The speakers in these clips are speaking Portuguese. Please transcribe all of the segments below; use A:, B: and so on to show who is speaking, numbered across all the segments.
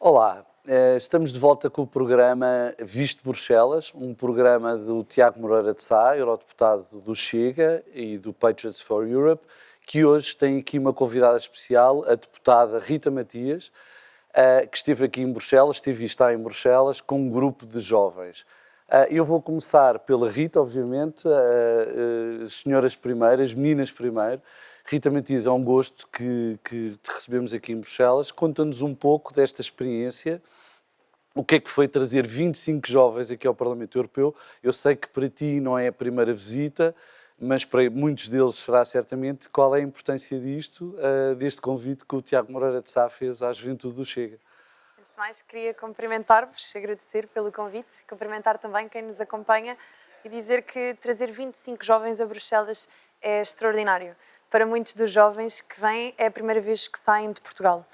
A: Olá, estamos de volta com o programa Visto Bruxelas, um programa do Tiago Moreira de Sá, eurodeputado do Chega e do Patriots for Europe, que hoje tem aqui uma convidada especial, a deputada Rita Matias, que esteve aqui em Bruxelas, esteve e está em Bruxelas, com um grupo de jovens. Eu vou começar pela Rita, obviamente, as senhoras primeiro, as meninas primeiro. Rita Matias, é um gosto que te recebemos aqui em Bruxelas. Conta-nos um pouco desta experiência. O que é que foi trazer 25 jovens aqui ao Parlamento Europeu? Eu sei que para ti não é a primeira visita, mas para muitos deles será certamente. Qual é a importância disto, deste convite que o Tiago Moreira de Sá fez à juventude do Chega?
B: Antes de mais, queria cumprimentar-vos, agradecer pelo convite, cumprimentar também quem nos acompanha e dizer que trazer 25 jovens a Bruxelas é extraordinário. Para muitos dos jovens que vêm, é a primeira vez que saem de Portugal,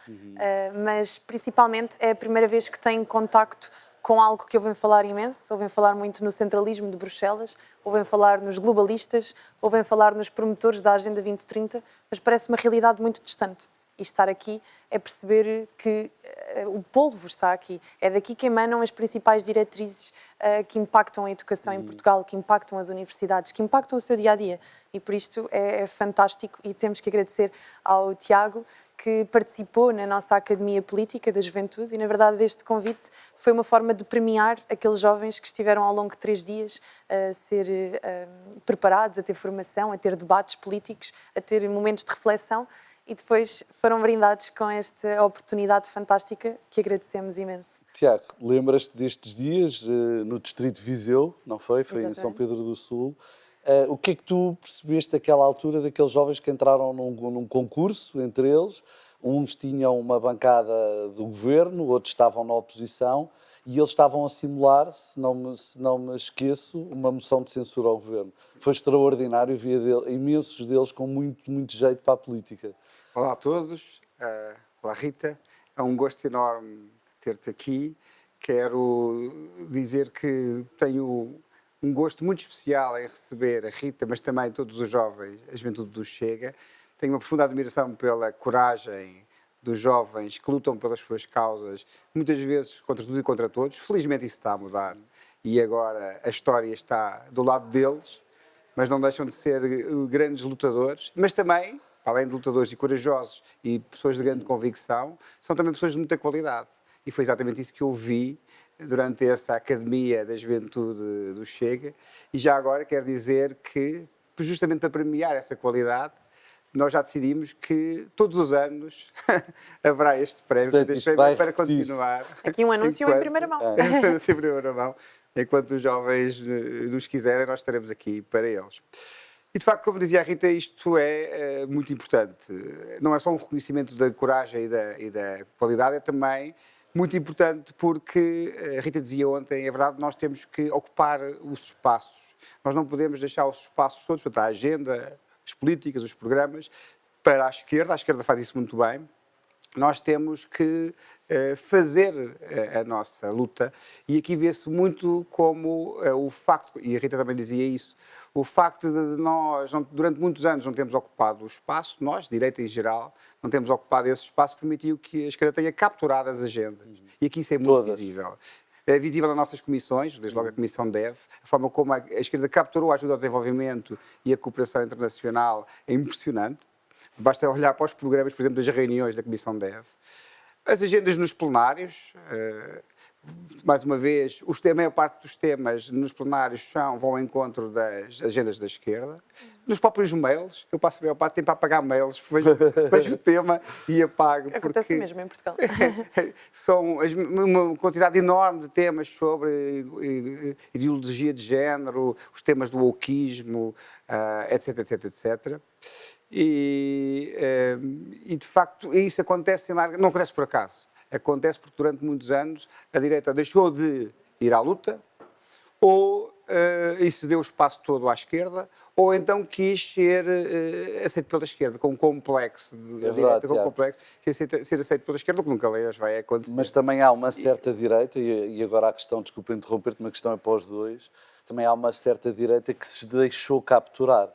B: mas principalmente é a primeira vez que têm contacto com algo que ouvem falar imenso, ouvem falar muito no centralismo de Bruxelas, ouvem falar nos globalistas, ouvem falar nos promotores da Agenda 2030, mas parece uma realidade muito distante. E estar aqui é perceber que o polvo está aqui. É daqui que emanam as principais diretrizes que impactam a educação em Portugal, que impactam as universidades, que impactam o seu dia-a-dia. E por isto é fantástico e temos que agradecer ao Tiago, que participou na nossa Academia Política da Juventude e, na verdade, este convite foi uma forma de premiar aqueles jovens que estiveram ao longo de 3 dias a ser preparados, a ter formação, a ter debates políticos, a ter momentos de reflexão e depois foram brindados com esta oportunidade fantástica que agradecemos imenso.
A: Tiago, lembras-te destes dias no Distrito de Viseu, não foi? Foi
B: Exatamente.
A: em São Pedro do Sul. O que é que tu percebeste naquela altura daqueles jovens que entraram num concurso entre eles? Uns tinham uma bancada do governo, outros estavam na oposição e eles estavam a simular, se não me esqueço, uma moção de censura ao governo. Foi extraordinário, havia imensos deles com muito jeito para a política.
C: Olá a todos, olá Rita, é um gosto enorme ter-te aqui. Quero dizer que tenho um gosto muito especial em receber a Rita, mas também todos os jovens, a juventude do Chega. Tenho uma profunda admiração pela coragem dos jovens que lutam pelas suas causas, muitas vezes contra tudo e contra todos. Felizmente isso está a mudar e agora a história está do lado deles, mas não deixam de ser grandes lutadores, mas também, além de lutadores e corajosos e pessoas de grande convicção, são também pessoas de muita qualidade. E foi exatamente isso que eu vi durante essa Academia da Juventude do Chega. E já agora quero dizer que, justamente para premiar essa qualidade, nós já decidimos que todos os anos haverá este prémio, para continuar.
B: Aqui um anúncio em primeira mão.
C: Em primeira mão. Enquanto os jovens nos quiserem, nós estaremos aqui para eles. E, de facto, como dizia a Rita, isto é muito importante. Não é só um reconhecimento da coragem e da qualidade, é também muito importante porque, a Rita dizia ontem, é verdade, nós temos que ocupar os espaços. Nós não podemos deixar os espaços todos, portanto, a agenda, as políticas, os programas, para a esquerda faz isso muito bem. Nós temos que fazer a nossa luta e aqui vê-se muito como o facto, e a Rita também dizia isso, o facto de nós, durante muitos anos, não termos ocupado o espaço, nós, direita em geral, não temos ocupado esse espaço, permitiu que a esquerda tenha capturado as agendas. E aqui isso é muito visível. É visível nas nossas comissões, desde logo a Comissão DEV, a forma como a esquerda capturou a ajuda ao desenvolvimento e a cooperação internacional é impressionante. Basta olhar para os programas, por exemplo, das reuniões da Comissão DEV. As agendas nos plenários, mais uma vez, a maior parte dos temas nos plenários vão ao encontro das agendas da esquerda. Nos próprios mails, eu passo a maior parte do tempo a apagar mails, vejo o tema e apago.
B: Acontece mesmo em Portugal.
C: São uma quantidade enorme de temas sobre ideologia de género, os temas do wokeismo, etc, etc, etc. E de facto isso acontece não acontece por acaso, acontece porque durante muitos anos a direita deixou de ir à luta ou isso deu o espaço todo à esquerda ou então quis ser aceito pela esquerda, com um complexo de direita, com um complexo que ser aceito pela esquerda, o que nunca aliás vai acontecer.
A: Mas também há uma certa direita, e agora a questão, desculpa interromper-te, uma questão é para os dois, também há uma certa direita que se deixou capturar.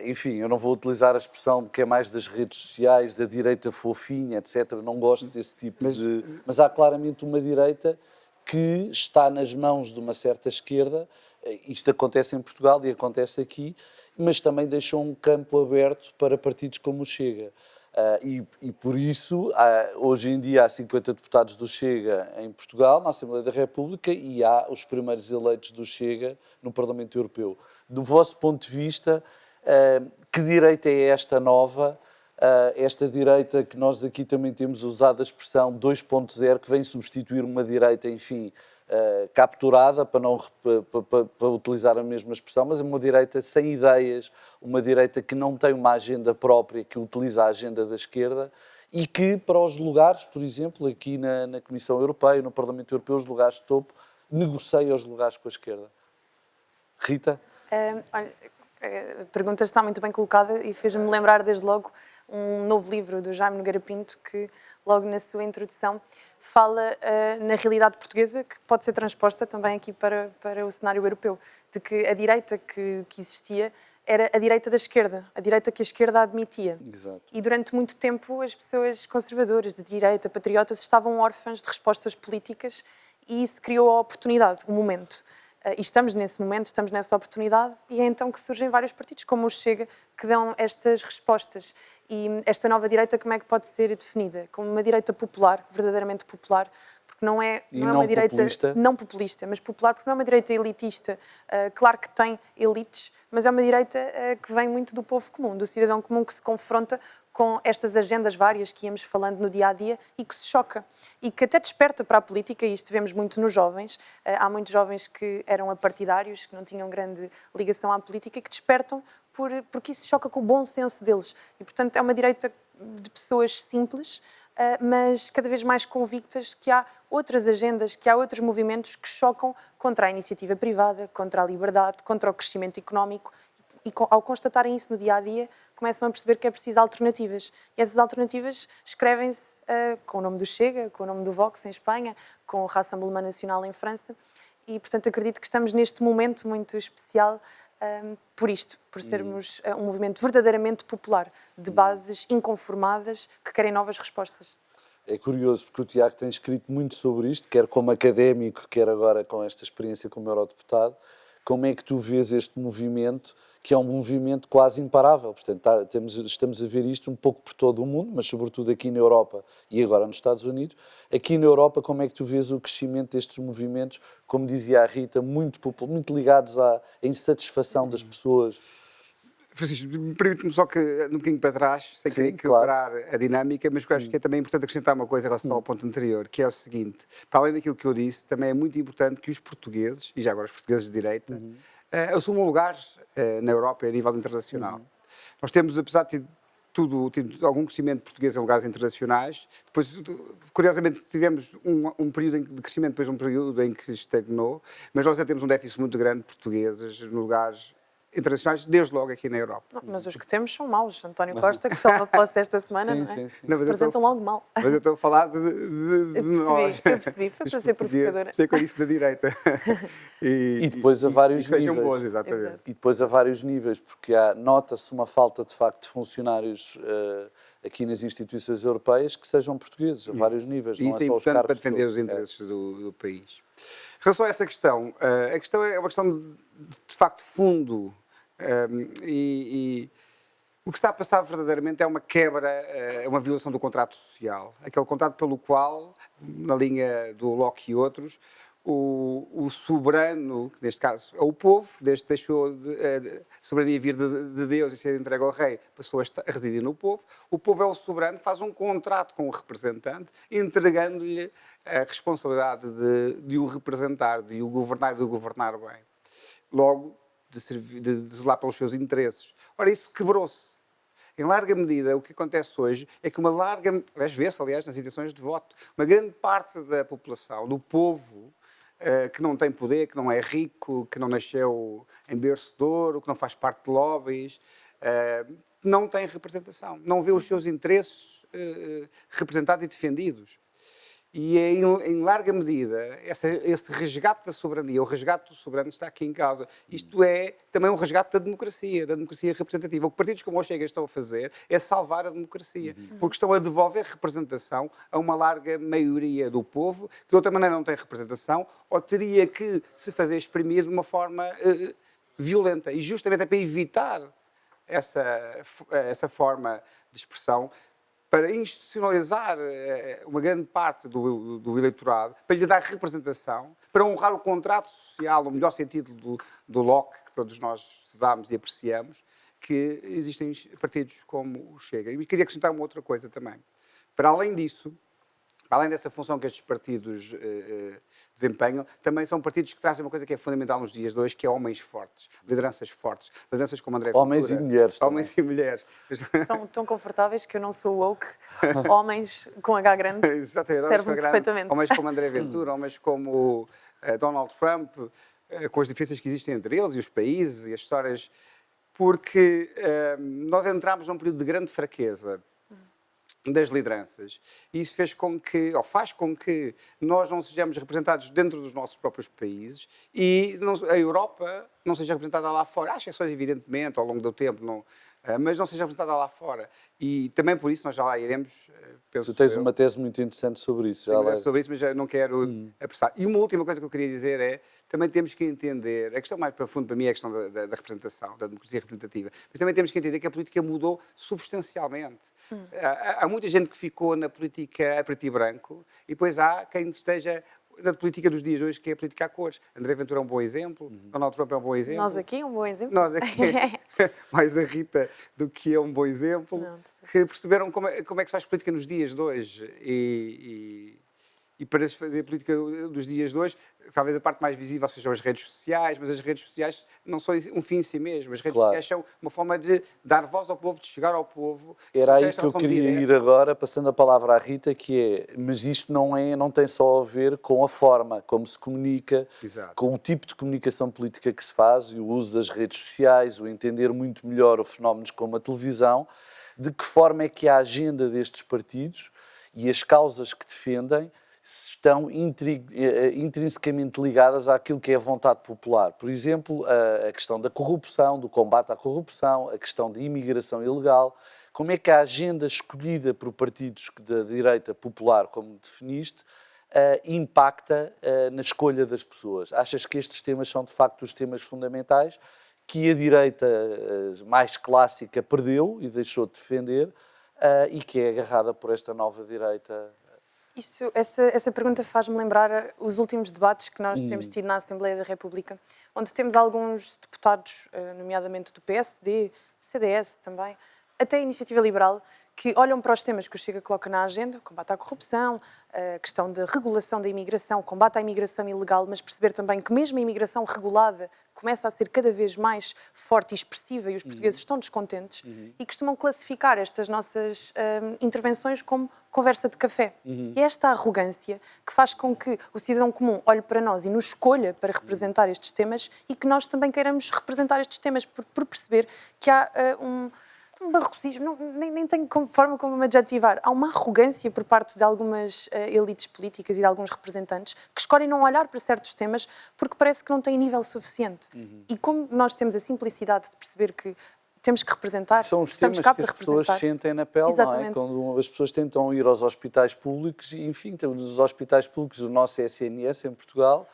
A: Enfim, eu não vou utilizar a expressão que é mais das redes sociais, da direita fofinha, etc. Eu não gosto desse tipo de... Mas há claramente uma direita que está nas mãos de uma certa esquerda. Isto acontece em Portugal e acontece aqui, mas também deixou um campo aberto para partidos como o Chega. E por isso, hoje em dia há 50 deputados do Chega em Portugal, na Assembleia da República, e há os primeiros eleitos do Chega no Parlamento Europeu. Do vosso ponto de vista, que direita é esta nova, esta direita que nós aqui também temos usado a expressão 2.0, que vem substituir uma direita, enfim, capturada, para utilizar a mesma expressão, mas é uma direita sem ideias, uma direita que não tem uma agenda própria, que utiliza a agenda da esquerda e que, para os lugares, por exemplo, aqui na Comissão Europeia, no Parlamento Europeu, os lugares de topo, negocia os lugares com a esquerda. Rita?
B: Olha, a pergunta está muito bem colocada e fez-me lembrar desde logo um novo livro do Jaime Nogueira Pinto que logo na sua introdução fala na realidade portuguesa que pode ser transposta também aqui para o cenário europeu, de que a direita que existia era a direita da esquerda, a direita que a esquerda admitia.
A: Exato.
B: E durante muito tempo as pessoas conservadoras, de direita, patriotas, estavam órfãs de respostas políticas e isso criou a oportunidade, o momento. E estamos nesse momento, estamos nessa oportunidade e é então que surgem vários partidos, como o Chega, que dão estas respostas. E esta nova direita como é que pode ser definida? Como uma direita popular, verdadeiramente popular, porque não é uma direita
A: populista.
B: não populista, mas popular porque não é uma direita elitista. Claro que tem elites, mas é uma direita que vem muito do povo comum, do cidadão comum que se confronta com estas agendas várias que íamos falando no dia-a-dia e que se choca. E que até desperta para a política, e isto vemos muito nos jovens. Há muitos jovens que eram apartidários, que não tinham grande ligação à política, que despertam porque isso choca com o bom senso deles. E, portanto, é uma direita de pessoas simples, mas cada vez mais convictas que há outras agendas, que há outros movimentos que chocam contra a iniciativa privada, contra a liberdade, contra o crescimento económico. E ao constatarem isso no dia-a-dia, começam a perceber que é preciso alternativas. E essas alternativas escrevem-se com o nome do Chega, com o nome do Vox em Espanha, com o Rassemblement Nacional em França. E, portanto, acredito que estamos neste momento muito especial por isto, por sermos um movimento verdadeiramente popular, de bases inconformadas, que querem novas respostas.
A: É curioso, porque o Tiago tem escrito muito sobre isto, quer como académico, quer agora com esta experiência como eurodeputado. Como é que tu vês este movimento, que é um movimento quase imparável? Portanto, estamos a ver isto um pouco por todo o mundo, mas sobretudo aqui na Europa e agora nos Estados Unidos. Aqui na Europa, como é que tu vês o crescimento destes movimentos, como dizia a Rita, muito ligados à insatisfação das pessoas?
C: Francisco, permite-me só que um bocadinho para trás, sem querer quebrar a dinâmica, mas acho que é também importante acrescentar uma coisa em relação ao ponto anterior, que é o seguinte: para além daquilo que eu disse, também é muito importante que os portugueses, e já agora os portugueses de direita, assumam lugares na Europa e a nível internacional. Nós temos, apesar de tido algum crescimento português em lugares internacionais, depois, curiosamente, tivemos um período de crescimento, depois um período em que estagnou, mas nós já temos um déficit muito grande de portugueses em lugares internacionais, desde logo aqui na Europa.
B: Não, mas os que temos são maus. António Costa, que toma posse esta semana, não é?
A: Sim.
C: Não,
B: Apresentam logo mal.
C: Mas eu estou a falar de nós.
B: Eu percebi, foi para ser provocadora.
C: Sei que eu disse da direita.
A: E depois a vários
C: que sejam
A: níveis.
C: bons, exatamente.
B: Exato.
A: E depois a vários níveis, porque nota-se uma falta, de facto, de funcionários aqui nas instituições europeias que sejam portugueses, a vários níveis.
C: E isso é
A: não é só os
C: importante
A: cargos
C: para defender
A: todos.
C: os interesses do país. Em relação a essa questão, a questão é uma questão de facto fundo. E o que está a passar verdadeiramente é uma quebra, é uma violação do contrato social. Aquele contrato pelo qual, na linha do Locke e outros, o soberano, que neste caso é o povo, desde que deixou a soberania vir de Deus e ser entregue ao rei, passou a residir no povo. O povo é o soberano, faz um contrato com o representante, entregando-lhe a responsabilidade de o representar, de o governar e de o governar bem. Logo, de zelar pelos seus interesses. Ora, isso quebrou-se. Em larga medida, o que acontece hoje é que vê-se, aliás, nas intenções de voto, uma grande parte da população, do povo, que não tem poder, que não é rico, que não nasceu em berço de ouro, que não faz parte de lobbies, não tem representação, não vê os seus interesses representados e defendidos. E em larga medida, esse resgate da soberania, o resgate do soberano está aqui em causa. Isto é também um resgate da democracia representativa. O que partidos como o Chega estão a fazer é salvar a democracia, porque estão a devolver representação a uma larga maioria do povo, que de outra maneira não tem representação, ou teria que se fazer exprimir de uma forma violenta. E justamente é para evitar essa forma de expressão, para institucionalizar uma grande parte do eleitorado, para lhe dar representação, para honrar o contrato social, no melhor sentido do Locke, que todos nós estudámos e apreciamos, que existem partidos como o Chega. E queria acrescentar uma outra coisa também. Para além disso, para além dessa função que estes partidos desempenham, também são partidos que trazem uma coisa que é fundamental nos dias de hoje, que é homens fortes, lideranças como André Ventura.
A: Homens e mulheres.
C: Homens e mulheres.
B: Tão confortáveis que eu não sou woke. Homens com H grande
C: Exatamente,
B: servem perfeitamente.
C: Homens como André Ventura, homens como Donald Trump, com as diferenças que existem entre eles e os países e as histórias, porque nós entramos num período de grande fraqueza das lideranças. E isso faz com que nós não sejamos representados dentro dos nossos próprios países e a Europa não seja representada lá fora. Há exceções, evidentemente, ao longo do tempo, mas não seja representada lá fora. E também por isso nós já lá iremos.
A: Tu tens uma tese muito interessante sobre isso.
C: Sobre isso, mas já não quero apressar. E uma última coisa que eu queria dizer é, também temos que entender, a questão mais para fundo para mim é a questão da representação, da democracia representativa, mas também temos que entender que a política mudou substancialmente. Há muita gente que ficou na política a preto e branco, e depois há quem esteja na política dos dias de hoje, que é a política a cores. André Ventura é um bom exemplo, Donald Trump é um bom exemplo.
B: Nós aqui, um bom exemplo.
C: Nós aqui, mais a Rita do que é um bom exemplo, que perceberam como é que se faz política nos dias de hoje. E para se fazer política dos dias de hoje, talvez a parte mais visível sejam as redes sociais, mas as redes sociais não são um fim em si mesmo. As redes sociais são uma forma de dar voz ao povo, de chegar ao povo.
A: Era aí que eu queria ir agora, passando a palavra à Rita, que é, mas isto não tem só a ver com a forma como se comunica, com o tipo de comunicação política que se faz, e o uso das redes sociais, o entender muito melhor os fenómenos como a televisão, de que forma é que a agenda destes partidos e as causas que defendem estão intrinsecamente ligadas àquilo que é a vontade popular. Por exemplo, a questão da corrupção, do combate à corrupção, a questão da imigração ilegal. Como é que a agenda escolhida por partidos da direita popular, como definiste, impacta na escolha das pessoas? Achas que estes temas são, de facto, os temas fundamentais que a direita mais clássica perdeu e deixou de defender e que é agarrada por esta nova direita?
B: Essa pergunta faz-me lembrar os últimos debates que nós temos tido na Assembleia da República, onde temos alguns deputados, nomeadamente do PSD, CDS também, até a Iniciativa Liberal, que olham para os temas que o Chega coloca na agenda, combate à corrupção, a questão da regulação da imigração, combate à imigração ilegal, mas perceber também que mesmo a imigração regulada começa a ser cada vez mais forte e expressiva e os portugueses estão descontentes e costumam classificar estas nossas intervenções como conversa de café. E é esta arrogância que faz com que o cidadão comum olhe para nós e nos escolha para representar estes temas e que nós também queiramos representar estes temas por perceber que há um barrocismo, nem tenho forma como me adjetivar. Há uma arrogância por parte de algumas elites políticas e de alguns representantes que escolhem não olhar para certos temas porque parece que não têm nível suficiente. E como nós temos a simplicidade de perceber que temos que representar,
A: são os
B: estamos
A: temas
B: cá
A: que
B: para
A: as pessoas sentem na pele,
B: exatamente.
A: Não é? Quando as pessoas tentam ir aos hospitais públicos, e, enfim, temos os hospitais públicos, o nosso SNS em Portugal,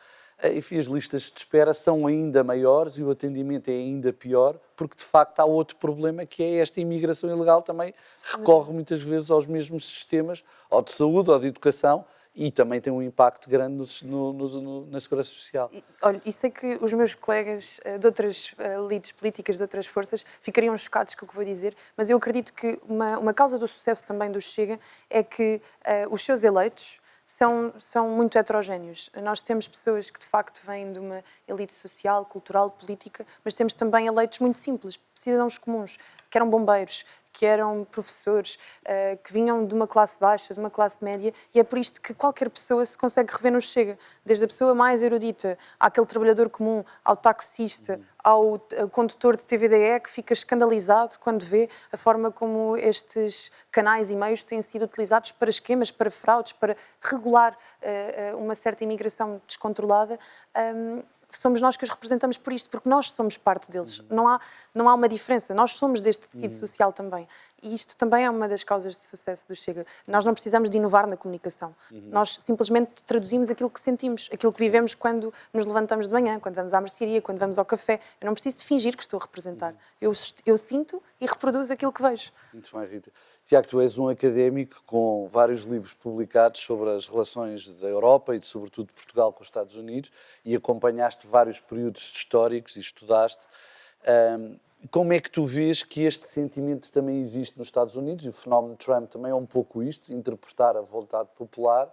A: enfim, as listas de espera são ainda maiores e o atendimento é ainda pior, porque de facto há outro problema, que é esta imigração ilegal também recorre muitas vezes aos mesmos sistemas, ou de saúde, ou de educação, e também tem um impacto grande na segurança social.
B: Olha, e sei que os meus colegas de outras elites políticas, de outras forças, ficariam chocados com o que vou dizer, mas eu acredito que uma causa do sucesso também do Chega é que os seus eleitos são muito heterogéneos. Nós temos pessoas que, de facto, vêm de uma elite social, cultural, política, mas temos também eleitos muito simples, cidadãos comuns, que eram bombeiros, que eram professores, que vinham de uma classe baixa, de uma classe média, e é por isto que qualquer pessoa se consegue rever no Chega. Desde a pessoa mais erudita, àquele trabalhador comum, ao taxista, ao condutor de TVDE que fica escandalizado quando vê a forma como estes canais e meios têm sido utilizados para esquemas, para fraudes, para regular uma certa imigração descontrolada. Somos nós que os representamos por isto, porque nós somos parte deles. Não há uma diferença, nós somos deste tecido social também. E isto também é uma das causas de sucesso do Chega. Nós não precisamos de inovar na comunicação. Nós simplesmente traduzimos aquilo que sentimos, aquilo que vivemos quando nos levantamos de manhã, quando vamos à mercearia, quando vamos ao café. Eu não preciso de fingir que estou a representar. Eu sinto e reproduzo aquilo que vejo.
A: Muito bem, Rita. Tiago, tu és um académico com vários livros publicados sobre as relações da Europa e, sobretudo, de Portugal com os Estados Unidos e acompanhaste vários períodos históricos e estudaste. Como é que tu vês que este sentimento também existe nos Estados Unidos? E o fenómeno Trump também é um pouco isto, interpretar a vontade popular.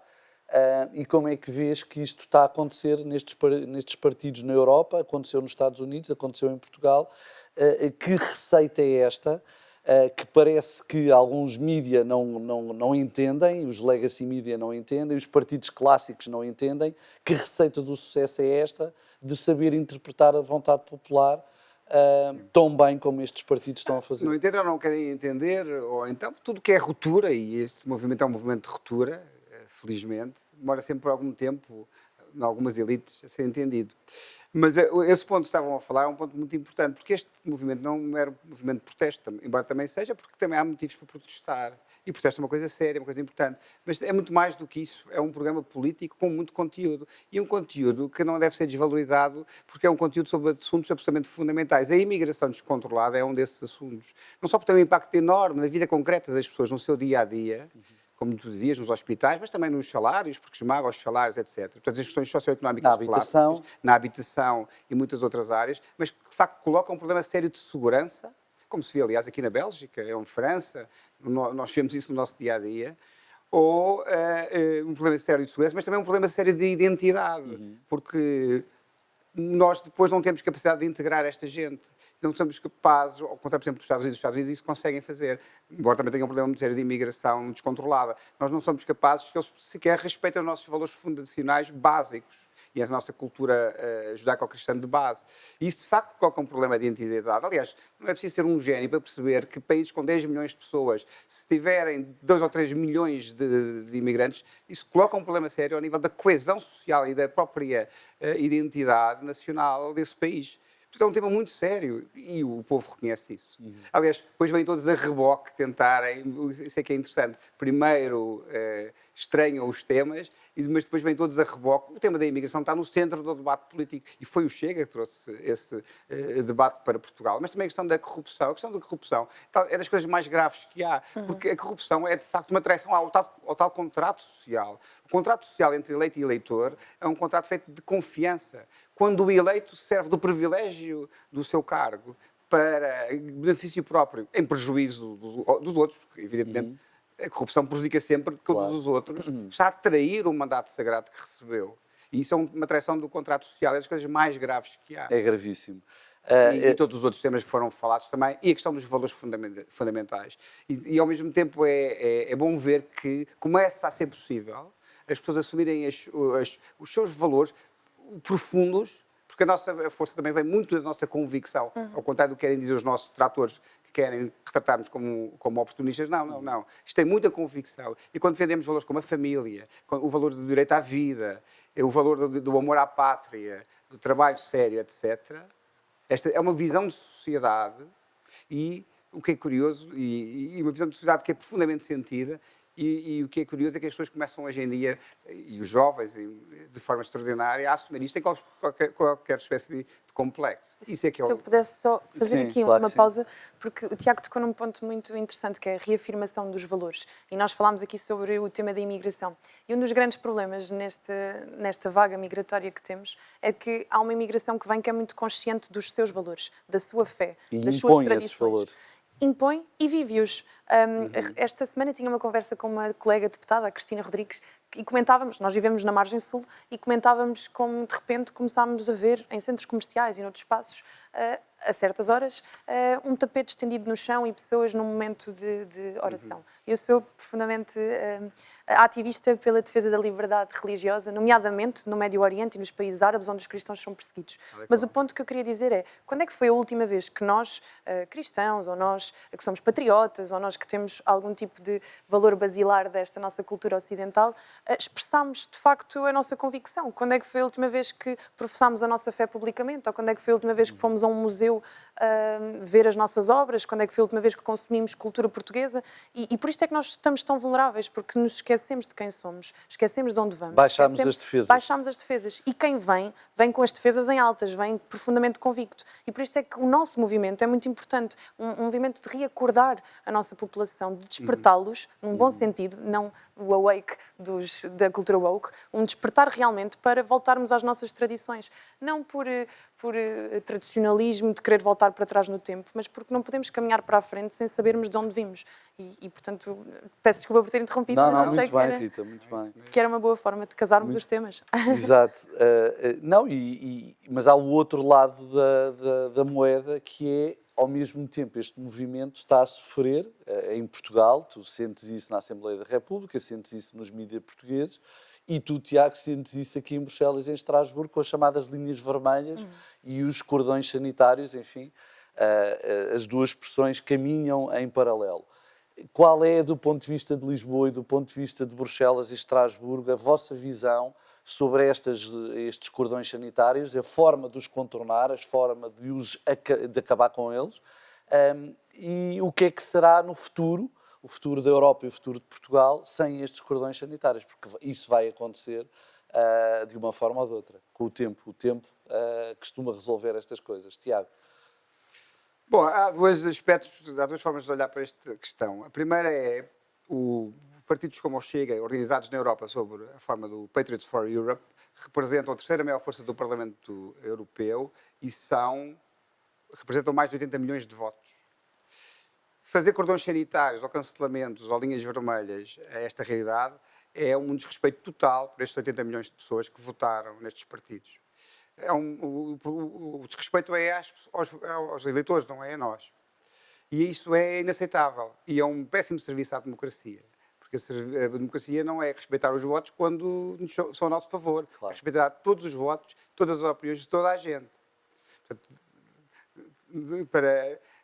A: E como é que vês que isto está a acontecer nestes partidos na Europa? Aconteceu nos Estados Unidos, aconteceu em Portugal. Que receita é esta? Que parece que alguns mídia não entendem, os legacy media não entendem, os partidos clássicos não entendem. Que receita do sucesso é esta de saber interpretar a vontade popular tão bem como estes partidos estão a fazer?
C: Não entendem ou não querem entender, ou então tudo que é ruptura, e este movimento é um movimento de ruptura, felizmente, demora sempre por algum tempo, em algumas elites, a ser entendido. Mas esse ponto que estavam a falar é um ponto muito importante, porque este movimento não é um mero movimento de protesto, embora também seja, porque também há motivos para protestar. E protesto é uma coisa séria, uma coisa importante. Mas é muito mais do que isso. É um programa político com muito conteúdo. E um conteúdo que não deve ser desvalorizado, porque é um conteúdo sobre assuntos absolutamente fundamentais. A imigração descontrolada é um desses assuntos. Não só porque tem um impacto enorme na vida concreta das pessoas, no seu dia-a-dia, como tu dizias, nos hospitais, mas também nos salários, porque esmaga os salários, etc. Portanto, as questões socioeconómicas,
A: Na habitação.
C: na habitação e muitas outras áreas, mas que, de facto, colocam um problema sério de segurança, como se vê, aliás, aqui na Bélgica, ou em França, nós vemos isso no nosso dia-a-dia, ou um problema sério de segurança, mas também um problema sério de identidade, porque nós depois não temos capacidade de integrar esta gente. Não somos capazes, ao contrário, por exemplo, dos Estados Unidos isso conseguem fazer, embora também tenham um problema muito sério de imigração descontrolada. Nós não somos capazes que eles sequer respeitem os nossos valores fundacionais básicos e a nossa cultura judaico-cristã de base. E isso, de facto, coloca um problema de identidade. Aliás, não é preciso ser um gênio para perceber que países com 10 milhões de pessoas, se tiverem 2 ou 3 milhões de imigrantes, isso coloca um problema sério ao nível da coesão social e da própria identidade nacional desse país. Portanto, é um tema muito sério e o povo reconhece isso. Aliás, depois vêm todos a reboque tentarem, isso é que é interessante, primeiro estranham os temas, mas depois vêm todos a reboque. O tema da imigração está no centro do debate político e foi o Chega que trouxe esse debate para Portugal. Mas também a questão da corrupção. A questão da corrupção é das coisas mais graves que há, porque a corrupção é de facto uma traição ao tal contrato social. O contrato social entre eleito e eleitor é um contrato feito de confiança. Quando o eleito serve do privilégio do seu cargo para benefício próprio, em prejuízo dos outros, porque evidentemente a corrupção prejudica sempre todos os outros, está a trair o mandato sagrado que recebeu. E isso é uma traição do contrato social, é das coisas mais graves que há.
A: É gravíssimo.
C: E todos os outros temas que foram falados também, e a questão dos valores fundamentais. E ao mesmo tempo é bom ver que começa a ser possível as pessoas assumirem os seus valores profundos, porque a nossa força também vem muito da nossa convicção, ao contrário do que querem dizer os nossos detratores, que querem retratar-nos como oportunistas. Não. Isto tem muita convicção. E quando defendemos valores como a família, o valor do direito à vida, o valor do amor à pátria, do trabalho sério, etc., esta é uma visão de sociedade e o que é curioso, e uma visão de sociedade que é profundamente sentida. E o que é curioso é que as pessoas começam hoje em dia, e os jovens, de forma extraordinária, a assumir isto em qualquer espécie de complexo. Isso é que
B: Se eu pudesse só fazer aqui
A: claro
B: uma pausa, porque o Tiago tocou num ponto muito interessante, que é a reafirmação dos valores. E nós falámos aqui sobre o tema da imigração. E um dos grandes problemas nesta vaga migratória que temos é que há uma imigração que vem que é muito consciente dos seus valores, da sua fé, das suas tradições. Impõe e vive-os. Esta semana tinha uma conversa com uma colega deputada, a Cristina Rodrigues, E comentávamos, nós vivemos na margem sul, e comentávamos como de repente começámos a ver em centros comerciais e noutros espaços, a certas horas, um tapete estendido no chão e pessoas num momento de oração. Eu sou profundamente ativista pela defesa da liberdade religiosa, nomeadamente no Médio Oriente e nos países árabes onde os cristãos são perseguidos. Mas o ponto que eu queria dizer é, quando é que foi a última vez que nós, cristãos, ou nós que somos patriotas, ou nós que temos algum tipo de valor basilar desta nossa cultura ocidental, expressámos de facto a nossa convicção? Quando é que foi a última vez que professámos a nossa fé publicamente? Ou quando é que foi a última vez que fomos a um museu ver as nossas obras? Quando é que foi a última vez que consumimos cultura portuguesa? E por isto é que nós estamos tão vulneráveis, porque nos esquecemos de quem somos, esquecemos de onde vamos.
A: Baixámos as defesas.
B: Baixámos as defesas. E quem vem com as defesas em altas, vem profundamente convicto. E por isto é que o nosso movimento é muito importante, um movimento de reacordar a nossa população, de despertá-los, num bom sentido, não o awake da cultura woke, um despertar realmente para voltarmos às nossas tradições. Não por tradicionalismo, de querer voltar para trás no tempo, mas porque não podemos caminhar para a frente sem sabermos de onde vimos. E portanto, peço desculpa por ter interrompido,
A: Não,
B: mas
A: não,
B: achei
A: muito bem, Rita, muito bem.
B: que era uma boa forma de casarmos os temas.
A: Exato. Não, mas há o outro lado da moeda, que é, ao mesmo tempo, este movimento está a sofrer em Portugal. Tu sentes isso na Assembleia da República, sentes isso nos mídias portugueses, e tu, Tiago, sentes isso aqui em Bruxelas, em Estrasburgo, com as chamadas linhas vermelhas e os cordões sanitários, enfim, as duas expressões caminham em paralelo. Qual é, do ponto de vista de Lisboa e do ponto de vista de Bruxelas e Estrasburgo, a vossa visão sobre estes cordões sanitários, a forma de os contornar, a forma de acabar com eles, e o que é que será no futuro, o futuro da Europa e o futuro de Portugal, sem estes cordões sanitários? Porque isso vai acontecer de uma forma ou de outra, com o tempo. O tempo costuma resolver estas coisas. Tiago?
C: Bom, há dois aspectos, há duas formas de olhar para esta questão. A primeira é partidos como o Chega, organizados na Europa sobre a forma do Patriots for Europe, representam a terceira maior força do Parlamento Europeu e representam mais de 80 milhões de votos. Fazer cordões sanitários ou cancelamentos ou linhas vermelhas a esta realidade é um desrespeito total por estes 80 milhões de pessoas que votaram nestes partidos. O desrespeito é aos eleitores, não é a nós. E isso é inaceitável e é um péssimo serviço à democracia. Porque a democracia não é respeitar os votos quando são a nosso favor.
A: Claro.
C: É respeitar todos os votos, todas as opiniões de toda a gente. Portanto,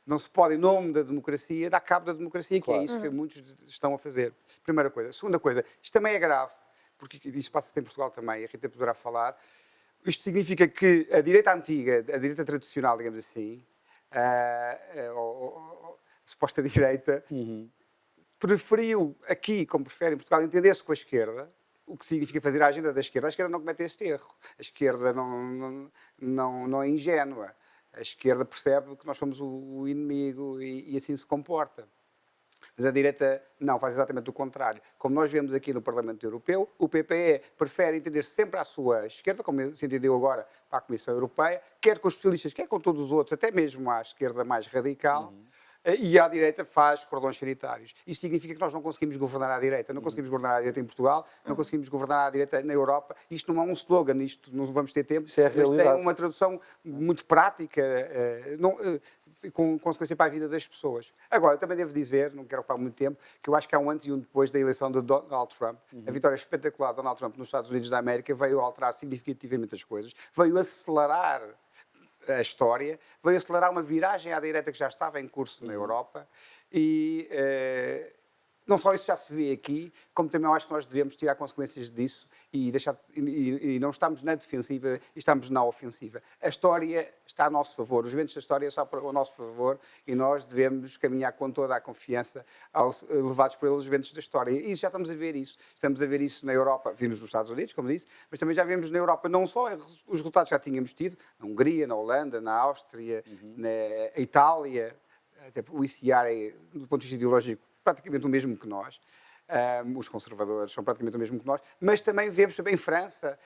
C: não se pode, em nome da democracia, dar cabo da democracia, que
A: claro.
C: É isso que muitos estão a fazer. Primeira coisa. Segunda coisa, isto também é grave, porque isso passa-se em Portugal também, a Rita poderá falar. Isto significa que a direita antiga, a direita tradicional, digamos assim, a suposta direita, preferiu aqui, como prefere em Portugal, entender-se com a esquerda, o que significa fazer a agenda da esquerda. A esquerda não comete este erro. A esquerda não é ingênua. A esquerda percebe que nós somos o inimigo e assim se comporta. Mas a direita não, faz exatamente o contrário. Como nós vemos aqui no Parlamento Europeu, o PPE prefere entender-se sempre à sua esquerda, como se entendeu agora para a Comissão Europeia, quer com os socialistas, quer com todos os outros, até mesmo à esquerda mais radical, e à direita faz cordões sanitários. Isto significa que nós não conseguimos governar à direita. Não conseguimos governar à direita em Portugal, não conseguimos governar à direita na Europa. Isto não é um slogan, isto não vamos ter tempo.
A: Isso é a
C: mas
A: realidade.
C: tem uma tradução muito prática, com consequência para a vida das pessoas. Agora, eu também devo dizer, não quero ocupar muito tempo, que eu acho que há um antes e um depois da eleição de Donald Trump. A vitória espetacular de Donald Trump nos Estados Unidos da América veio alterar significativamente as coisas, veio acelerar a história, veio acelerar uma viragem à direita que já estava em curso na Europa e não só isso já se vê aqui, como também eu acho que nós devemos tirar consequências disso e não estamos na defensiva, estamos na ofensiva. A história está a nosso favor, os ventos da história são a nosso favor e nós devemos caminhar com toda a confiança levados por eles os ventos da história. E já estamos a ver isso. Estamos a ver isso na Europa, vimos nos Estados Unidos, como disse, mas também já vemos na Europa não só os resultados que já tínhamos tido, na Hungria, na Holanda, na Áustria, na Itália, até o ICR é, do ponto de vista ideológico, praticamente o mesmo que nós. Os conservadores são praticamente o mesmo que nós, mas também vemos também em França,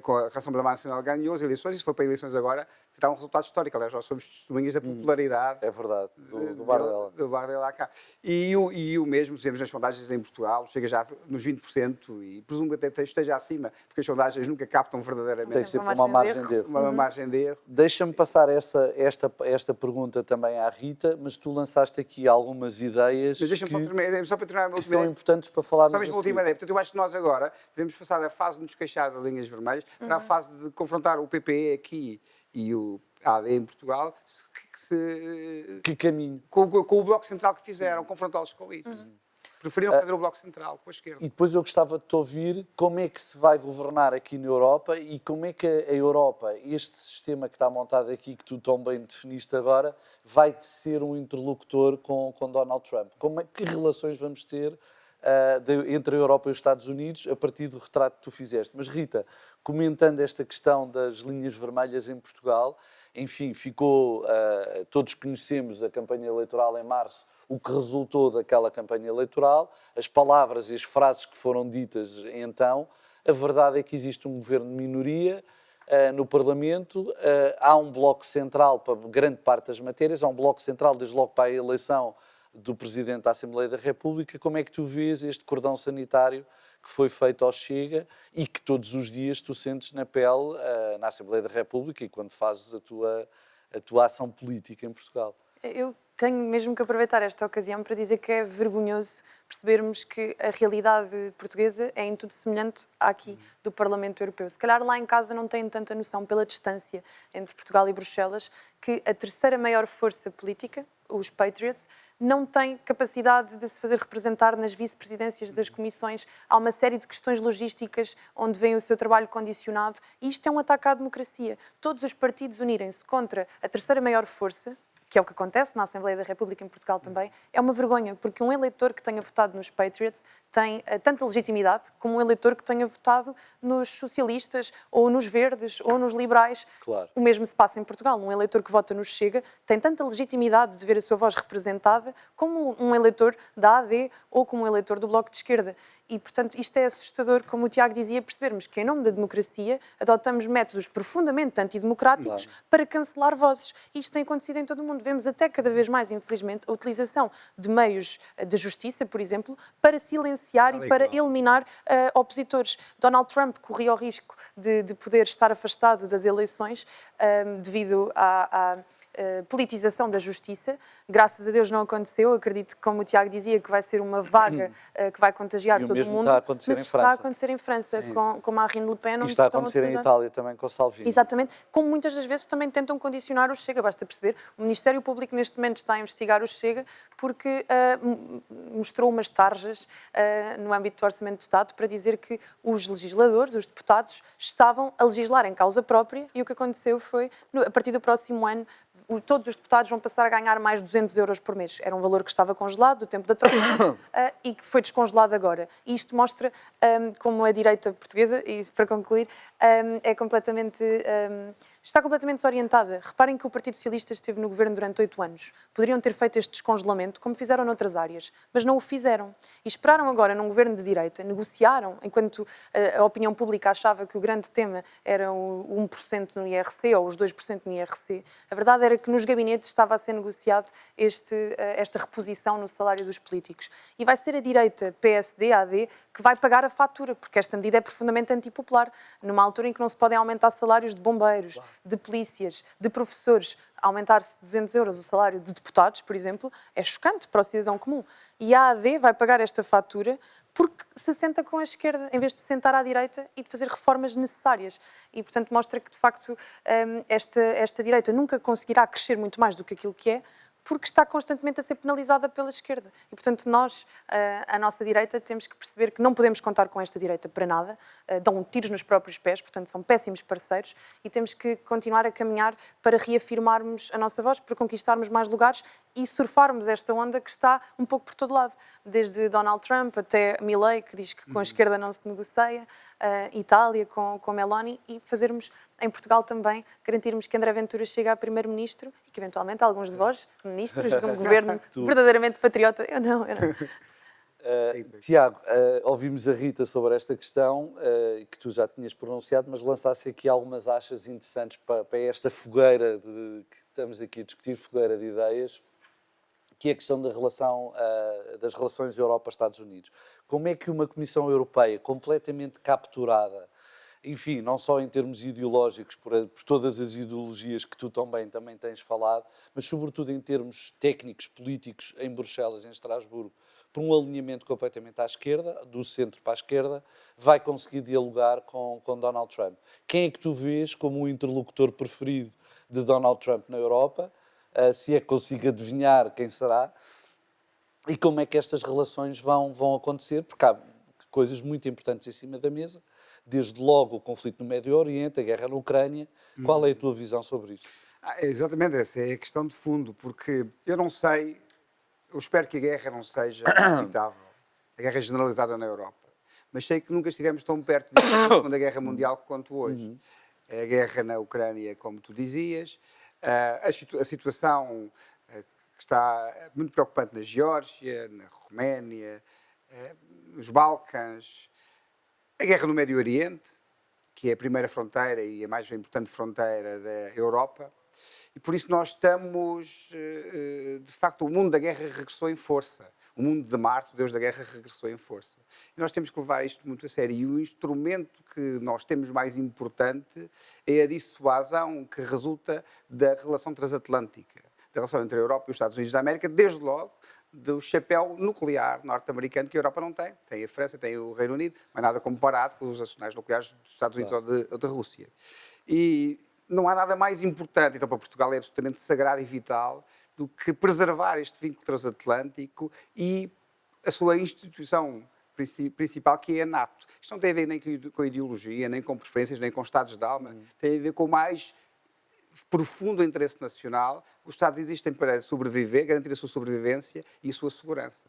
C: com a Rassemblement Nacional ganhou as eleições, e se for para eleições agora, terá um resultado histórico. Aliás, nós somos testemunhas da popularidade.
A: É verdade, do Bardella.
C: Do Bardella cá. E o mesmo, vemos nas sondagens em Portugal, chega já nos 20% e presumo que até esteja acima, porque as sondagens nunca captam verdadeiramente.
A: Tem sempre uma margem de erro.
C: Uma margem de erro.
A: Deixa-me passar esta pergunta também à Rita, mas tu lançaste aqui algumas ideias
C: Mas deixa-me só para terminar a
A: que são importantes para falarmos
C: só mesmo a última ideia. Portanto, eu acho que nós agora devemos passar da fase de nos queixar das linhas vermelhas para a fase de confrontar o PPE aqui e o AD em Portugal
A: Que caminho?
C: com o Bloco Central que fizeram, confrontá-los com isso. Preferiram fazer o Bloco Central com a esquerda.
A: E depois eu gostava de te ouvir como é que se vai governar aqui na Europa e como é que a Europa, este sistema que está montado aqui, que tu tão bem definiste agora, vai ser um interlocutor com Donald Trump. Que relações vamos ter entre a Europa e os Estados Unidos a partir do retrato que tu fizeste? Mas Rita, comentando esta questão das linhas vermelhas em Portugal, enfim, todos conhecemos a campanha eleitoral em março, o que resultou daquela campanha eleitoral, as palavras e as frases que foram ditas então. A verdade é que existe um governo de minoria no Parlamento, há um bloco central para grande parte das matérias, há um bloco central desde logo para a eleição do Presidente da Assembleia da República. Como é que tu vês este cordão sanitário que foi feito ao Chega e que todos os dias tu sentes na pele na Assembleia da República e quando fazes a tua ação política em Portugal?
B: Eu tenho mesmo que aproveitar esta ocasião para dizer que é vergonhoso percebermos que a realidade portuguesa é em tudo semelhante àqui do Parlamento Europeu. Se calhar lá em casa não têm tanta noção pela distância entre Portugal e Bruxelas que a terceira maior força política, os Patriots, não tem capacidade de se fazer representar nas vice-presidências das comissões. Há uma série de questões logísticas onde vem o seu trabalho condicionado e isto é um ataque à democracia. Todos os partidos unirem-se contra a terceira maior força, que é o que acontece na Assembleia da República em Portugal também, é uma vergonha, porque um eleitor que tenha votado nos Patriots tem tanta legitimidade como um eleitor que tenha votado nos socialistas, ou nos verdes, ou nos liberais.
A: Claro.
B: O mesmo se passa em Portugal. Um eleitor que vota no Chega tem tanta legitimidade de ver a sua voz representada como um eleitor da AD ou como um eleitor do Bloco de Esquerda. E, portanto, isto é assustador, como o Tiago dizia, percebermos que, em nome da democracia, adotamos métodos profundamente antidemocráticos para cancelar vozes. Isto tem acontecido em todo o mundo. Vemos até cada vez mais, infelizmente, a utilização de meios de justiça, por exemplo, para silenciar e para eliminar opositores. Donald Trump corria o risco de poder estar afastado das eleições devido à politização da justiça. Graças a Deus não aconteceu. Acredito que, como o Tiago dizia, que vai ser uma vaga que vai contagiar todo o mundo.
A: Está a acontecer
B: mas
A: em
B: está
A: França.
B: a acontecer em França, com Marine Le Pen.
A: E está a acontecer em Itália também com Salvini.
B: Exatamente, como muitas das vezes também tentam condicionar o Chega, basta perceber. O Ministério Público neste momento está a investigar o Chega porque mostrou umas tarjas no âmbito do Orçamento de Estado para dizer que os legisladores, os deputados, estavam a legislar em causa própria e o que aconteceu foi, a partir do próximo ano, todos os deputados vão passar a ganhar mais 200 euros por mês. Era um valor que estava congelado do tempo da troca e que foi descongelado agora. E isto mostra como a direita portuguesa, e para concluir, está completamente desorientada. Reparem que o Partido Socialista esteve no governo durante 8 anos. Poderiam ter feito este descongelamento, como fizeram noutras áreas, mas não o fizeram. E esperaram agora, num governo de direita, negociaram, enquanto a opinião pública achava que o grande tema era o 1% no IRC ou os 2% no IRC. A verdade era que nos gabinetes estava a ser negociado esta reposição no salário dos políticos. E vai ser a direita, PSD, AD, que vai pagar a fatura, porque esta medida é profundamente antipopular, numa altura em que não se podem aumentar salários de bombeiros, de polícias, de professores. Aumentar-se 200 euros o salário de deputados, por exemplo, é chocante para o cidadão comum. E a AD vai pagar esta fatura porque se senta com a esquerda, em vez de sentar à direita e de fazer reformas necessárias. E, portanto, mostra que, de facto, esta direita nunca conseguirá crescer muito mais do que aquilo que é, porque está constantemente a ser penalizada pela esquerda. E, portanto, nós, a nossa direita, temos que perceber que não podemos contar com esta direita para nada, dão tiros nos próprios pés, portanto, são péssimos parceiros, e temos que continuar a caminhar para reafirmarmos a nossa voz, para conquistarmos mais lugares e surfarmos esta onda que está um pouco por todo lado, desde Donald Trump até Milei, que diz que com a esquerda não se negocia, Itália com Meloni, e fazermos em Portugal também, garantirmos que André Ventura chegue a primeiro-ministro e que eventualmente alguns de vós, ministros de um governo verdadeiramente patriota, eu não.
A: Tiago, ouvimos a Rita sobre esta questão, que tu já tinhas pronunciado, mas lançaste aqui algumas achas interessantes para esta fogueira que estamos aqui a discutir, fogueira de ideias, que é a questão da relação, das relações Europa-Estados Unidos. Como é que uma Comissão Europeia completamente capturada, enfim, não só em termos ideológicos, por todas as ideologias que tu também tens falado, mas sobretudo em termos técnicos, políticos, em Bruxelas, em Estrasburgo, por um alinhamento completamente à esquerda, do centro para a esquerda, vai conseguir dialogar com Donald Trump. Quem é que tu vês como o interlocutor preferido de Donald Trump na Europa? Se é que consigo adivinhar quem será? E como é que estas relações vão acontecer? Porque há coisas muito importantes em cima da mesa, desde logo o conflito no Médio Oriente, a guerra na Ucrânia. Qual é a tua visão sobre isto?
C: Exatamente, essa é a questão de fundo, porque eu não sei, eu espero que a guerra não seja inevitável, a guerra generalizada na Europa, mas sei que nunca estivemos tão perto da Segunda Guerra Mundial quanto hoje. A guerra na Ucrânia, como tu dizias, a situação que está muito preocupante na Geórgia, na Roménia, nos Balcãs, a guerra no Médio Oriente, que é a primeira fronteira e a mais importante fronteira da Europa. E por isso nós estamos, de facto, o mundo da guerra regressou em força. O mundo de Marte, o Deus da guerra, regressou em força. E nós temos que levar isto muito a sério. E o instrumento que nós temos mais importante é a dissuasão que resulta da relação transatlântica, da relação entre a Europa e os Estados Unidos da América, desde logo do chapéu nuclear norte-americano que a Europa não tem. Tem a França, tem o Reino Unido, mas nada comparado com os arsenais nucleares dos Estados Unidos ou da Rússia. E não há nada mais importante, então para Portugal é absolutamente sagrado e vital, do que preservar este vínculo transatlântico e a sua instituição principal, que é a NATO. Isto não tem a ver nem com ideologia, nem com preferências, nem com estados de alma, tem a ver com o mais profundo interesse nacional. Os Estados existem para sobreviver, garantir a sua sobrevivência e a sua segurança.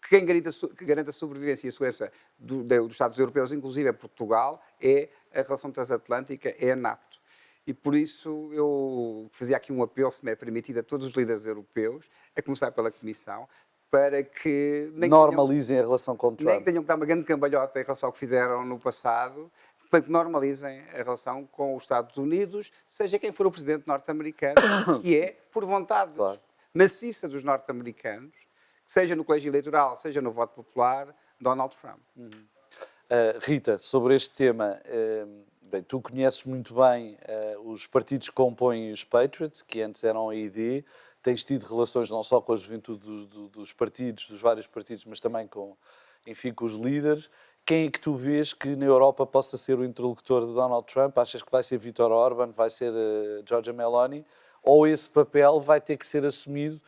C: Quem garante a sobrevivência e a segurança dos Estados europeus, inclusive é Portugal, é a relação transatlântica, é a NATO. E por isso eu fazia aqui um apelo, se me é permitido, a todos os líderes europeus, a começar pela Comissão, para que
A: normalizem a relação com Trump.
C: Nem tenham que dar uma grande cambalhota em relação ao que fizeram no passado, para que normalizem a relação com os Estados Unidos, seja quem for o presidente norte-americano, que é, por vontade maciça dos norte-americanos, seja no colégio eleitoral, seja no voto popular, Donald Trump.
A: Rita, sobre este tema, bem, tu conheces muito bem os partidos que compõem os Patriots, que antes eram a ID, tens tido relações não só com a juventude dos partidos, dos vários partidos, mas também com os líderes. Quem é que tu vês que na Europa possa ser o interlocutor de Donald Trump? Achas que vai ser Viktor Orban, vai ser Giorgia Meloni? Ou esse papel vai ter que ser assumido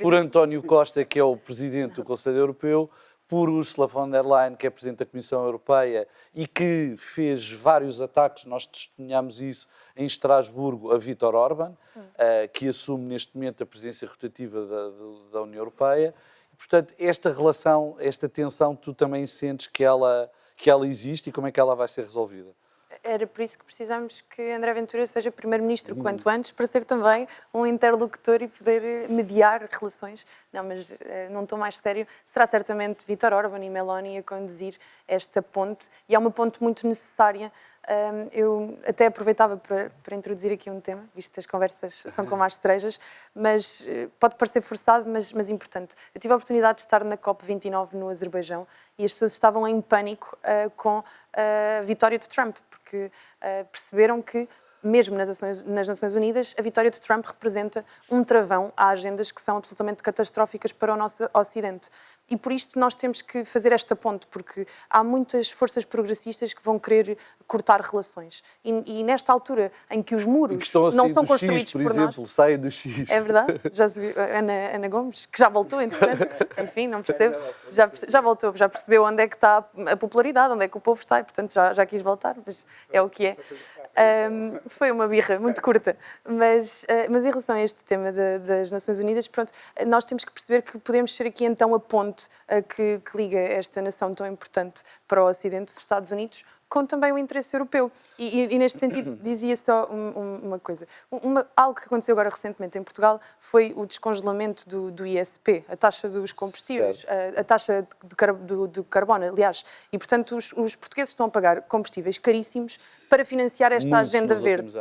A: por António Costa, que é o presidente do Conselho Europeu, por Ursula von der Leyen, que é presidente da Comissão Europeia e que fez vários ataques, nós testemunhamos isso em Estrasburgo, a Viktor Orban, que assume neste momento a presidência rotativa da União Europeia. Portanto, esta relação, esta tensão, tu também sentes que ela existe e como é que ela vai ser resolvida?
B: Era por isso que precisamos que André Ventura seja primeiro-ministro quanto antes, para ser também um interlocutor e poder mediar relações. Não, mas num tom mais sério, será certamente Viktor Orban e Meloni a conduzir esta ponte, e é uma ponte muito necessária. Eu até aproveitava para introduzir aqui um tema, visto que as conversas são como as cerejas, mas pode parecer forçado, mas importante. Eu tive a oportunidade de estar na COP29 no Azerbaijão e as pessoas estavam em pânico com a vitória de Trump, porque perceberam que, mesmo nas Nações Unidas, a vitória de Trump representa um travão a agendas que são absolutamente catastróficas para o nosso Ocidente. E por isto nós temos que fazer esta ponte, porque há muitas forças progressistas que vão querer cortar relações. E nesta altura em que os muros não são construídos por nós...
A: Por exemplo, saem do X.
B: É verdade, já se viu, Ana Gomes, que já voltou, entretanto, enfim, não percebo, já voltou, já percebeu onde é que está a popularidade, onde é que o povo está, e portanto já quis voltar, mas é o que é. Foi uma birra muito curta, mas em relação a este tema das Nações Unidas, pronto, nós temos que perceber que podemos ser aqui então a ponte que liga esta nação tão importante para o Ocidente, os Estados Unidos, com também o interesse europeu. E neste sentido, dizia só uma coisa. Algo que aconteceu agora recentemente em Portugal foi o descongelamento do ISP, a taxa dos combustíveis, a taxa do carbono, aliás. E, portanto, os portugueses estão a pagar combustíveis caríssimos para financiar esta agenda verde.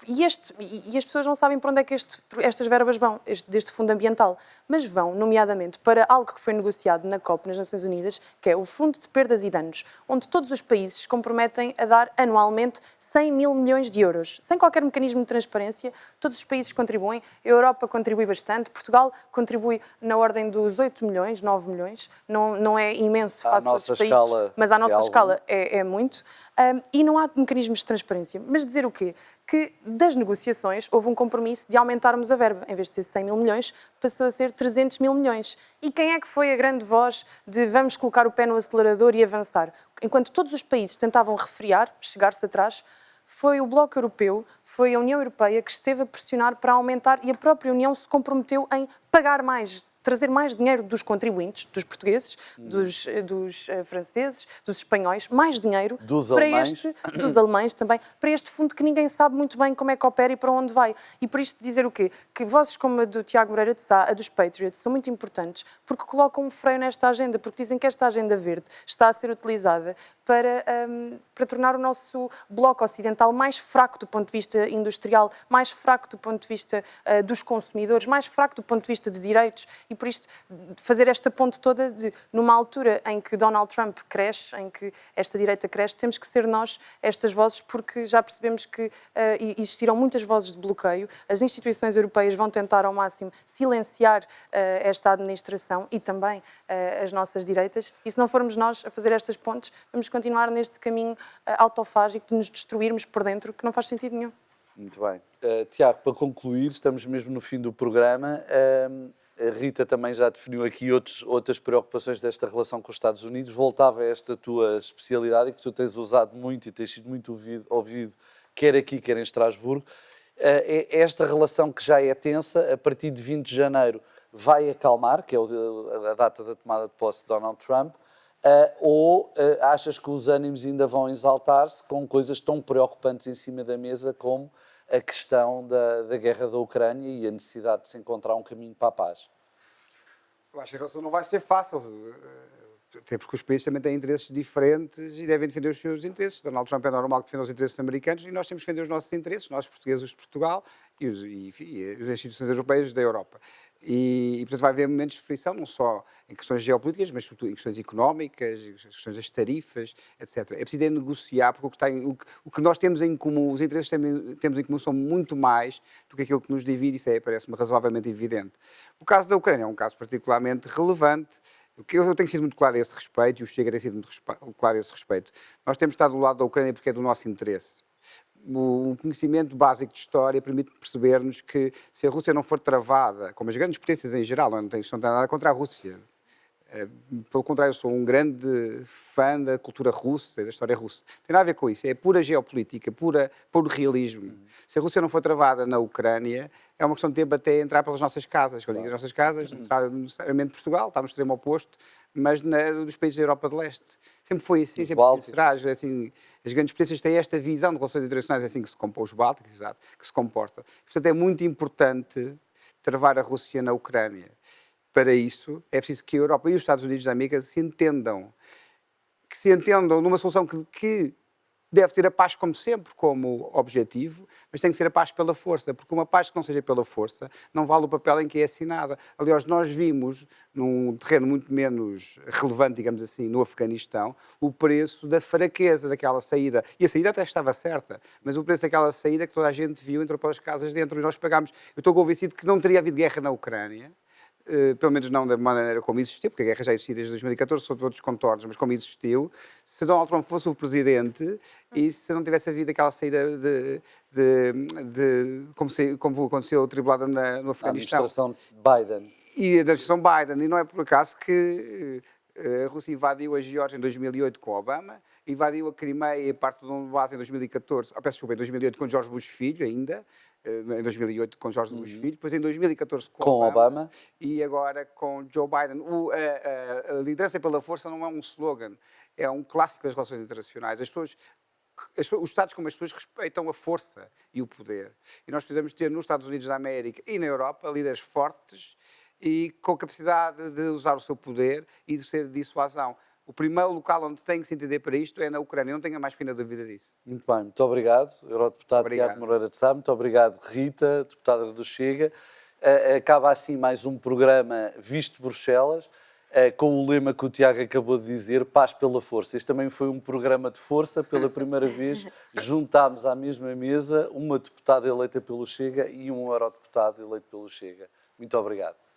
B: E as pessoas não sabem para onde é que estas verbas vão, deste fundo ambiental, mas vão, nomeadamente, para algo que foi negociado na COP, nas Nações Unidas, que é o Fundo de Perdas e Danos, onde todos os países se comprometem a dar anualmente 100 mil milhões de euros. Sem qualquer mecanismo de transparência, todos os países contribuem, a Europa contribui bastante, Portugal contribui na ordem dos 8 milhões, 9 milhões, não é imenso face a outros países, mas à nossa escala é muito, e não há mecanismos de transparência. Mas dizer o quê? Que das negociações houve um compromisso de aumentarmos a verba. Em vez de ser 100 mil milhões, passou a ser 300 mil milhões. E quem é que foi a grande voz de vamos colocar o pé no acelerador e avançar? Enquanto todos os países tentavam refriar, chegar-se atrás, foi o Bloco Europeu, foi a União Europeia que esteve a pressionar para aumentar e a própria União se comprometeu em pagar mais, trazer mais dinheiro dos contribuintes, dos portugueses, dos franceses, dos espanhóis, mais dinheiro
A: dos
B: alemães também, para este fundo que ninguém sabe muito bem como é que opera e para onde vai. E por isto dizer o quê? Que vozes como a do Tiago Moreira de Sá, a dos Patriots, são muito importantes porque colocam um freio nesta agenda, porque dizem que esta agenda verde está a ser utilizada para tornar o nosso bloco ocidental mais fraco do ponto de vista industrial, mais fraco do ponto de vista dos consumidores, mais fraco do ponto de vista de direitos. E por isto, fazer esta ponte toda de, numa altura em que Donald Trump cresce, em que esta direita cresce, temos que ser nós estas vozes, porque já percebemos que existiram muitas vozes de bloqueio. As instituições europeias vão tentar ao máximo silenciar esta administração e também as nossas direitas. E se não formos nós a fazer estas pontes, vamos continuar neste caminho autofágico de nos destruirmos por dentro, que não faz sentido nenhum.
A: Muito bem. Tiago, para concluir, estamos mesmo no fim do programa. A Rita também já definiu aqui outras preocupações desta relação com os Estados Unidos. Voltava a esta tua especialidade, que tu tens usado muito e tens sido muito ouvido, quer aqui, quer em Estrasburgo. Esta relação que já é tensa, a partir de 20 de janeiro vai acalmar, que é a data da tomada de posse de Donald Trump, ou achas que os ânimos ainda vão exaltar-se com coisas tão preocupantes em cima da mesa como a questão da guerra da Ucrânia e a necessidade de se encontrar um caminho para a paz?
C: Eu acho que a relação não vai ser fácil, até porque os países também têm interesses diferentes e devem defender os seus interesses. Donald Trump é normal que defenda os interesses americanos e nós temos que defender os nossos interesses, nós portugueses, os de Portugal e as instituições europeias da Europa. E, portanto, vai haver momentos de frição, não só em questões geopolíticas, mas sobretudo em questões económicas, questões das tarifas, etc. É preciso negociar, porque o que nós temos em comum, os interesses que temos em comum são muito mais do que aquilo que nos divide, isso parece-me razoavelmente evidente. O caso da Ucrânia é um caso particularmente relevante. Eu tenho sido muito claro a esse respeito, e o Chega tem sido muito claro a esse respeito. Nós temos estado do lado da Ucrânia porque é do nosso interesse. O conhecimento básico de história permite perceber-nos que se a Rússia não for travada, como as grandes potências em geral, não tem nada contra a Rússia. Pelo contrário, eu sou um grande fã da cultura russa, da história russa. Tem nada a ver com isso, é pura geopolítica, puro realismo. Se a Rússia não for travada na Ucrânia, é uma questão de tempo até entrar pelas nossas casas. Quando digo as nossas casas, não será necessariamente Portugal, está no extremo oposto, mas dos países da Europa de Leste. Sempre foi assim, sempre será. Assim, as grandes potências têm esta visão de relações internacionais, é assim que se comporta, os bálticos, exato, que se comporta. Portanto, é muito importante travar a Rússia na Ucrânia. Para isso, é preciso que a Europa e os Estados Unidos da América se entendam numa solução que deve ter a paz como sempre, como objetivo, mas tem que ser a paz pela força, porque uma paz que não seja pela força não vale o papel em que é assinada. Aliás, nós vimos, num terreno muito menos relevante, digamos assim, no Afeganistão, o preço da fraqueza daquela saída. E a saída até estava certa, mas o preço daquela saída que toda a gente viu entrou pelas casas dentro e nós pagámos. Eu estou convencido que não teria havido guerra na Ucrânia, pelo menos não da maneira como existiu, porque a guerra já existia desde 2014, sob outros contornos, mas como existiu, se Donald Trump fosse o presidente e se não tivesse havido aquela saída como aconteceu atribulada no Afeganistão.
A: A administração Biden.
C: E a administração Biden, e não é por acaso que a Rússia invadiu a Geórgia em 2008 com Obama, invadiu a Crimeia e parte do Donbass em 2014, em 2008 com George Bush Filho ainda, em 2008 com George Bush Filho, depois em 2014 com Obama e agora com Joe Biden. A liderança pela força não é um slogan, é um clássico das relações internacionais. As pessoas os Estados como as pessoas respeitam a força e o poder. E nós precisamos ter nos Estados Unidos da América e na Europa líderes fortes e com capacidade de usar o seu poder e exercer dissuasão. O primeiro local onde tem que se entender para isto é na Ucrânia, não tenho a mais pequena dúvida disso.
A: Muito bem, muito obrigado, Eurodeputado
C: Obrigado.
A: Tiago Moreira de Sá, muito obrigado, Rita, deputada do Chega. Acaba assim mais um programa Visto de Bruxelas, com o lema que o Tiago acabou de dizer, paz pela força. Este também foi um programa de força, pela primeira vez juntámos à mesma mesa uma deputada eleita pelo Chega e um eurodeputado eleito pelo Chega. Muito obrigado.